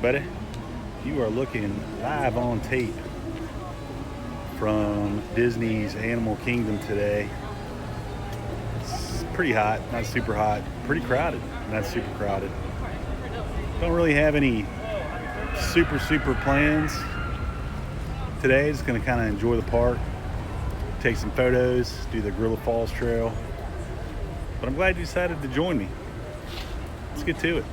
everybody. You are looking live on tape from Disney's Animal Kingdom today. It's pretty hot, not super hot. Pretty crowded, not super crowded. Don't really have any super plans today. Just gonna kind of enjoy the park, take some photos, do the Gorilla Falls Trail. But I'm glad you decided to join me. Let's get to it.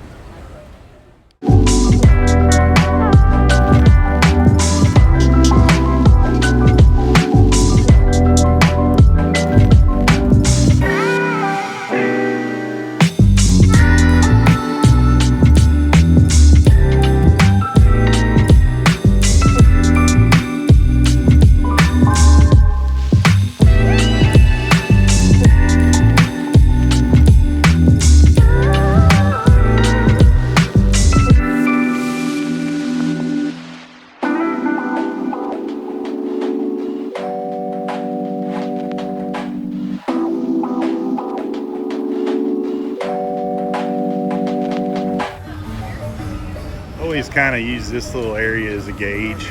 Always kind of use this little area as a gauge.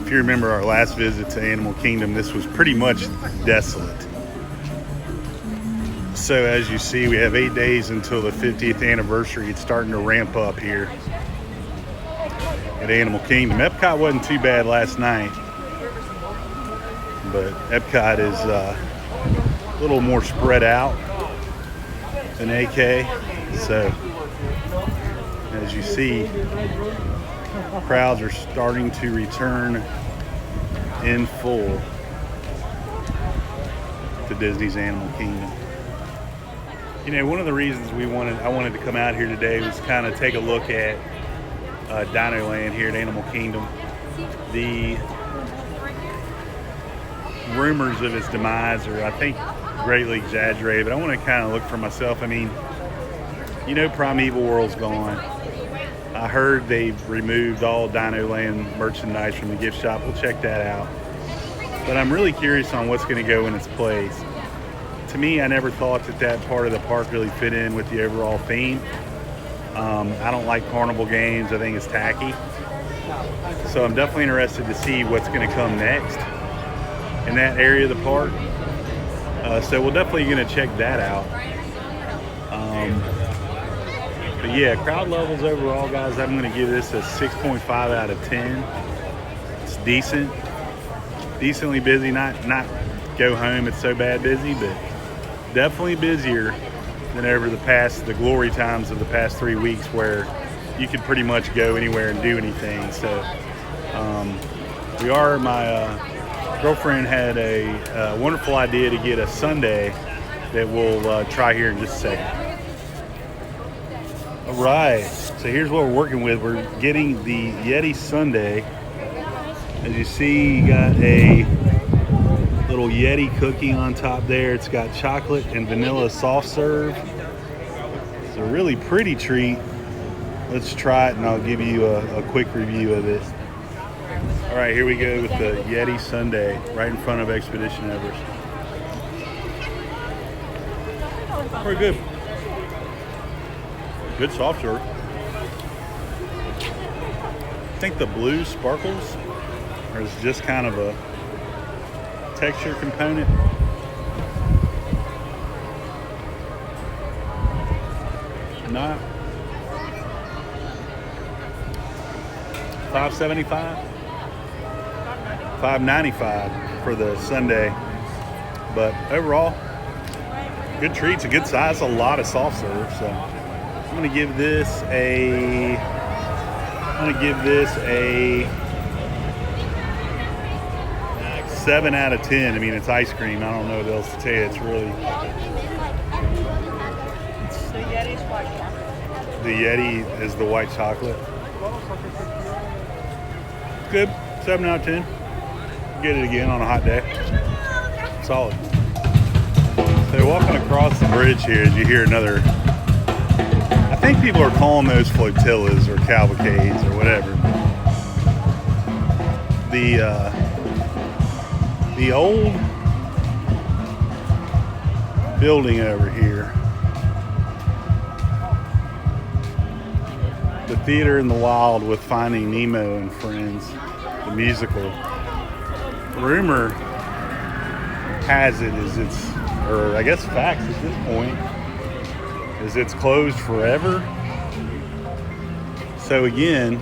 If you remember our last visit to Animal Kingdom, this was pretty much desolate. So as you see, we have 8 days until the 50th anniversary. It's starting to ramp up here at Animal Kingdom. Epcot wasn't too bad last night, but Epcot is a little more spread out than AK. So as you see, crowds are starting to return in full to Disney's Animal Kingdom. You know, one of the reasons I wanted to come out here today was kind of take a look at Dino Land here at Animal Kingdom. The rumors of its demise are, I think, greatly exaggerated, but I want to kind of look for myself. I mean, you know, Primeval World's gone. I heard they've removed all Dino Land merchandise from the gift shop. We'll check that out. But I'm really curious on what's going to go in its place. To me, I never thought that part of the park really fit in with the overall theme. I don't like carnival games. I think it's tacky. So I'm definitely interested to see what's going to come next in that area of the park. So we're definitely going to check that out. But yeah, crowd levels overall, guys, I'm going to give this a 6.5 out of 10. It's decent. Decently busy. Not go home, it's so bad busy, but definitely busier than over the glory times of the past 3 weeks, where you could pretty much go anywhere and do anything. So my girlfriend had a wonderful idea to get a sundae that we'll try here in just a second. All right, so here's what we're working with. We're getting the Yeti sundae. As you see, you got a little Yeti cookie on top there. It's got chocolate and vanilla soft serve. It's a really pretty treat. Let's try it and I'll give you a quick review of it. All right, here we go with the Yeti sundae right in front of Expedition Everest. Pretty good. Good soft serve. I think the blue sparkles, or is just kind of a texture component. Not $5.75, $5.95 for the sundae, but overall, good treat. It's a good size, a lot of soft serve. So I'm gonna give this a 7 out of 10. I mean, it's ice cream. I don't know what else to tell you. It's really. The Yeti is the white chocolate. Good. 7 out of 10. Get it again on a hot day. Solid. So walking across the bridge here, as you hear another. I think people are calling those flotillas or cavalcades or whatever. The old building over here the Theater in the Wild with Finding Nemo and Friends, the musical. Rumor has it is it's, or I guess facts at this point, is it's closed forever. So again,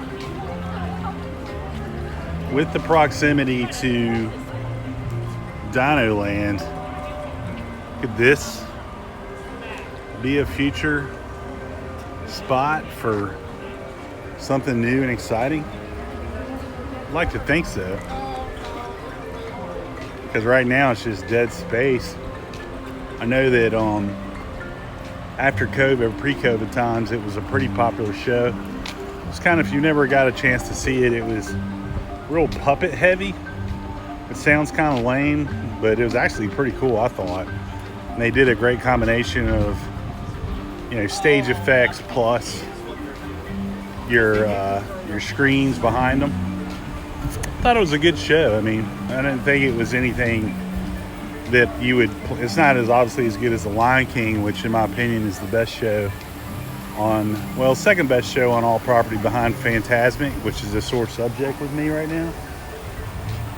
with the proximity to Dino Land, could this be a future spot for something new and exciting? I'd like to think so. Because right now it's just dead space. I know that after COVID, pre-COVID times, it was a pretty popular show. It's kind of, if you never got a chance to see it, it was real puppet heavy. It sounds kind of lame, but it was actually pretty cool, I thought. And they did a great combination of, stage effects plus your screens behind them. I thought it was a good show. I mean, I didn't think it was anything that you would, it's not as obviously as good as The Lion King, which in my opinion is the best show second best show on all property behind Fantasmic, which is a sore subject with me right now.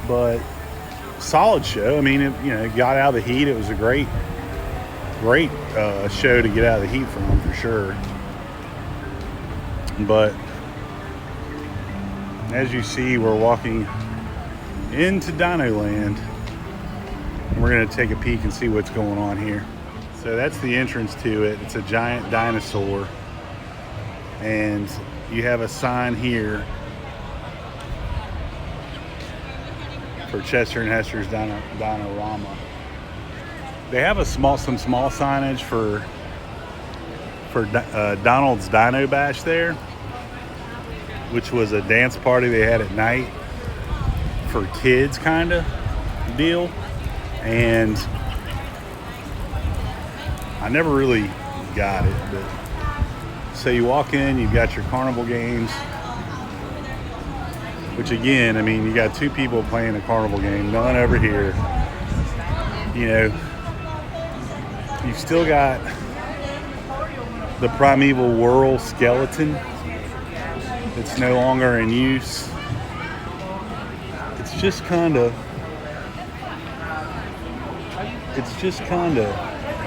But solid show. I mean, it got out of the heat. It was a great show to get out of the heat from, for sure. But as you see, we're walking into Dino Land, and we're going to take a peek and see what's going on here. So that's the entrance to it. It's a giant dinosaur, and you have a sign here for Chester and Hester's Dino-Rama. They have some small signage for Donald's Dino Bash there, which was a dance party they had at night for kids kind of deal. And I never really got it, but so you walk in, you've got your carnival games, which again, I mean, you got two people playing a carnival game, none over here. You've still got the Primeval Whirl skeleton. It's no longer in use. It's just kind of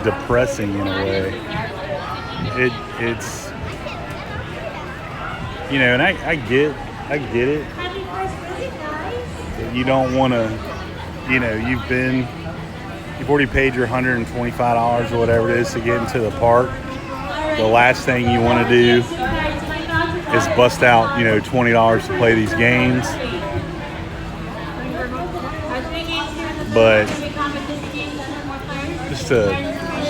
depressing in a way. It's and I get it. You don't want to, you've already paid your $125 or whatever it is to get into the park. The last thing you want to do is bust out, $20 to play these games. But just a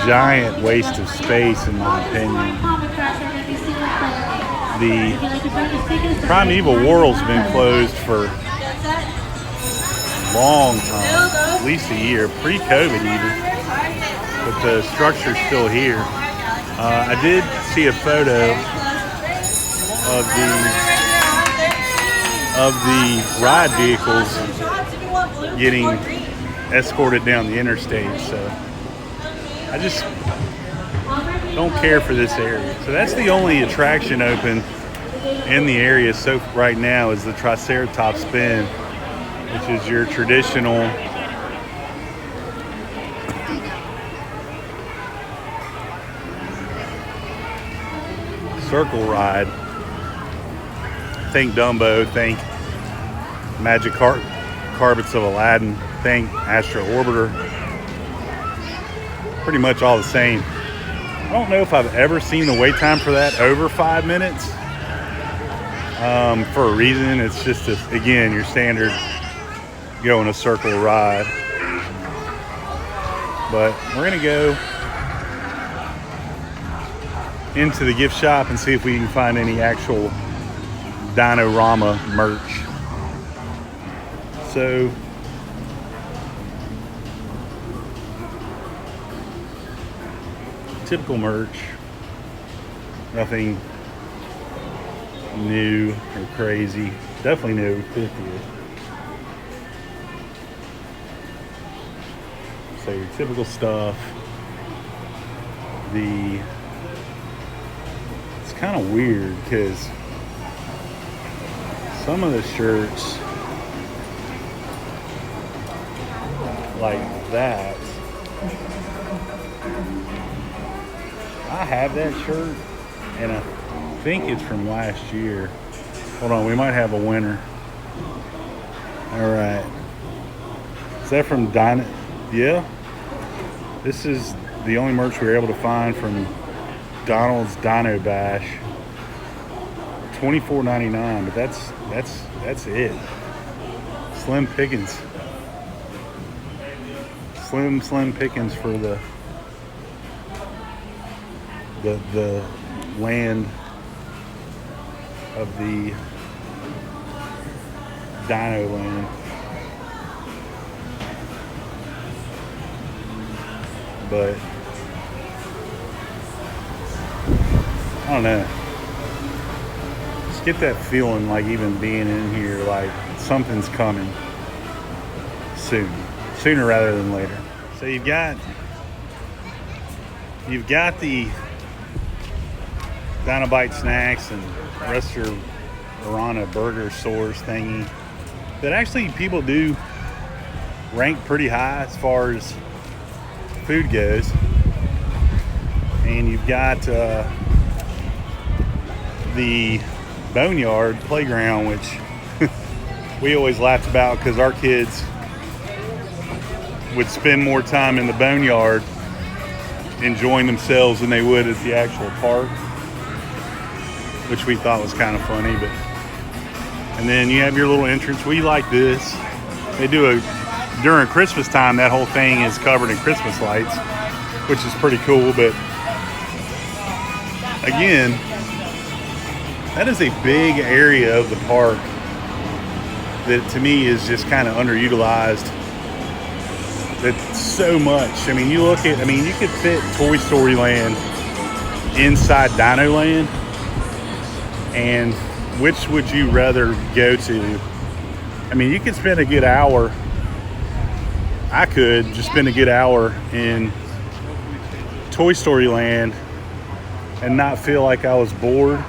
giant waste of space, in my opinion. The Primeval Whirl's been closed for a long time, at least a year, pre-COVID even. But the structure's still here. I did see a photo of the ride vehicles getting escorted down the interstate, so I just don't care for this area. So that's the only attraction open in the area so right now is the Triceratops Spin, which is your traditional circle ride. Think Dumbo, think Magic Carpets of Aladdin, think Astro Orbiter. Pretty much all the same. I don't know if I've ever seen the wait time for that over 5 minutes. For a reason, it's just, again, your standard go in a circle ride. But we're going to go into the gift shop and see if we can find any actual Dino-Rama merch. So typical merch, nothing new or crazy. Definitely new 50th. So your typical stuff. It's kind of weird because some of the shirts like that. I have that shirt, and I think it's from last year. Hold on, we might have a winner. All right. Is that from Dino? Yeah. This is the only merch we were able to find from Donald's Dino Bash. $24.99, but that's it. Slim pickings. Slim pickings for the land of the Dino Land. But I don't know. Just get that feeling like even being in here, like something's coming sooner rather than later. So you've got the Dinobite snacks and Restaurant Burger Source thingy that actually people do rank pretty high as far as food goes. And you've got the Boneyard Playground, which we always laughed about because our kids would spend more time in the Boneyard enjoying themselves than they would at the actual park, which we thought was kind of funny. But and then you have your little entrance. We like this. They do during Christmas time, that whole thing is covered in Christmas lights, which is pretty cool. But again, that is a big area of the park that to me is just kind of underutilized. That's so much. I mean, you could fit Toy Story Land inside Dino Land. And which would you rather go to? I mean, you could spend a good hour. I could just spend a good hour in Toy Story Land and not feel like I was bored.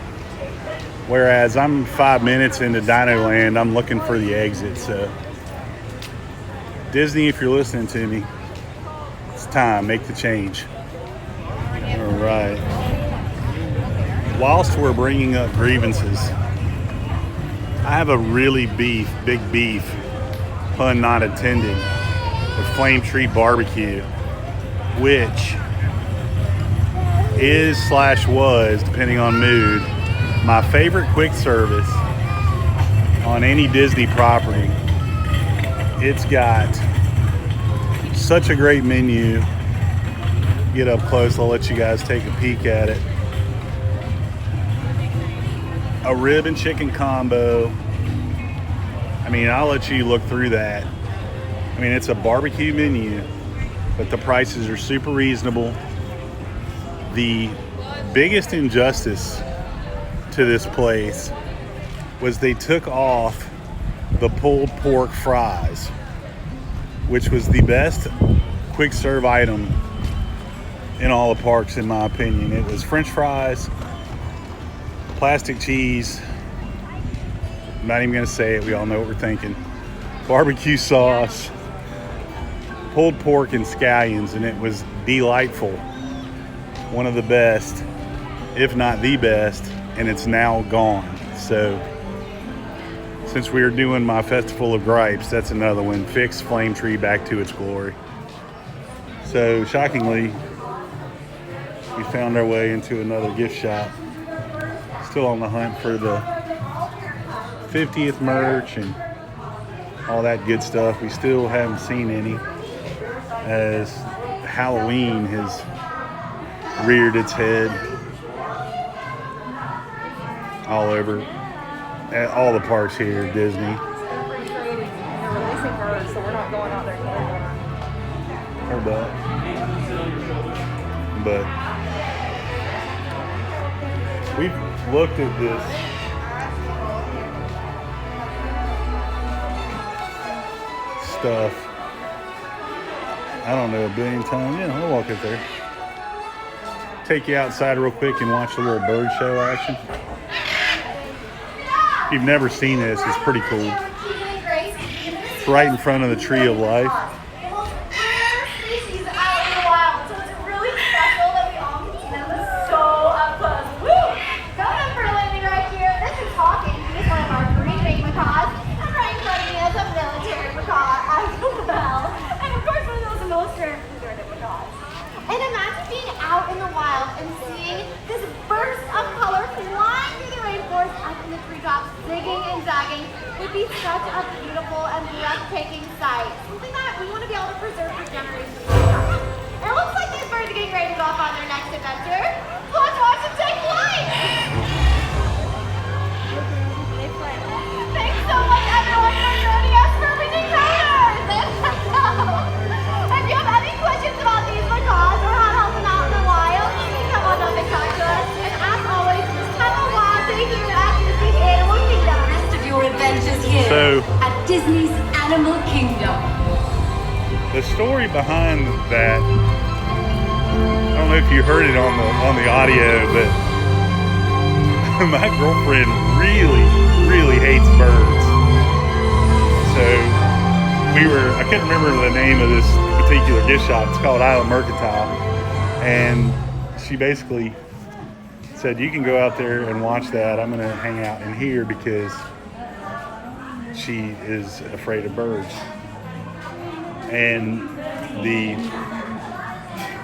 Whereas I'm 5 minutes into Dino Land, I'm looking for the exit. So Disney, if you're listening to me, it's time. Make the change. All right. Whilst we're bringing up grievances, I have a really big beef, pun not intended, with Flame Tree Barbecue, which is/was, depending on mood, my favorite quick service on any Disney property. It's got such a great menu. Get up close, I'll let you guys take a peek at it. A rib and chicken combo. I mean, I'll let you look through that. I mean, it's a barbecue menu, but the prices are super reasonable. The biggest injustice to this place was they took off the pulled pork fries, which was the best quick serve item in all the parks, in my opinion. It was French fries, plastic cheese, I'm not even gonna say it, we all know what we're thinking, barbecue sauce, pulled pork and scallions, and it was delightful. One of the best, if not the best, and it's now gone. So since we are doing my Festival of Gripes, that's another one. Fix Flame Tree back to its glory. So shockingly, we found our way into another gift shop. Still on the hunt for the 50th merch and all that good stuff. We still haven't seen any, as Halloween has reared its head all over at all the parks here at Disney. They're recreating, they're releasing birds, so we're not going out there anymore. Heard that. But we've looked at this stuff, I don't know, a billion times. Yeah, I'll walk up there. Take you outside real quick and watch a little bird show action. If you've never seen this, it's pretty cool. It's right in front of the Tree of Life. And imagine being out in the wild and seeing this burst of color flying through the rainforest up in the treetops, zigging and zagging. Would be such a beautiful and breathtaking sight. Something that we want to be able to preserve for generations to come. It looks like these birds are getting ready to go off on their next adventure. Let's watch them take flight! Thanks so much everyone for joining us for Reading Coders! If you have any questions about these macaws or how to help them out in the wild, you can come on up and talk to us. And as always, just have a wild day here at Disney's Animal Kingdom. The rest of your adventures here at Disney's Animal Kingdom. The story behind that, I don't know if you heard it on the audio, but my girlfriend really hates birds. So I couldn't remember the name of this particular gift shop. It's called Island Mercantile. And she basically said, you can go out there and watch that. I'm gonna hang out in here because she is afraid of birds. And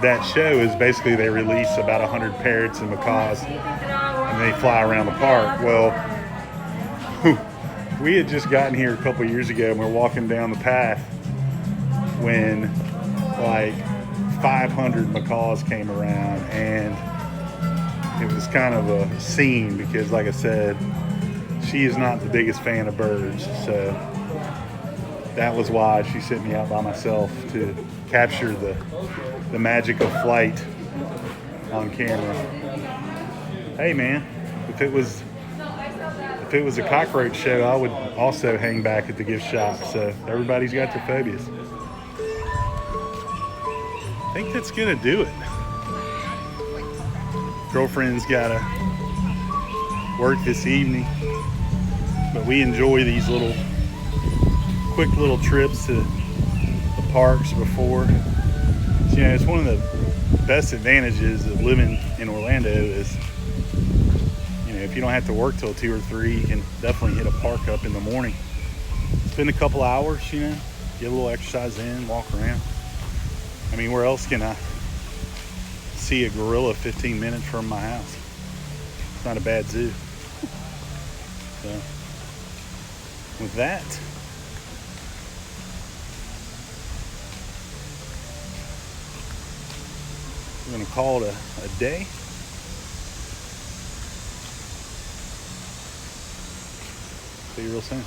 that show is basically they release about 100 parrots and macaws and they fly around the park. Well, we had just gotten here a couple years ago and we're walking down the path when like 500 macaws came around, and it was kind of a scene because, like I said, she is not the biggest fan of birds, so that was why she sent me out by myself to capture the magic of flight on camera. Hey man, if it was a cockroach show, I would also hang back at the gift shop. So everybody's got their phobias. I think that's gonna do it. Girlfriend's gotta work this evening, but we enjoy these quick little trips to the parks before. So, you know, it's one of the best advantages of living in Orlando is, you know, if you don't have to work till 2 or 3, you can definitely hit a park up in the morning. Spend a couple hours, you know, get a little exercise in, walk around. I mean, where else can I see a gorilla 15 minutes from my house? It's not a bad zoo. So, with that, we're going to call it a day. See you real soon.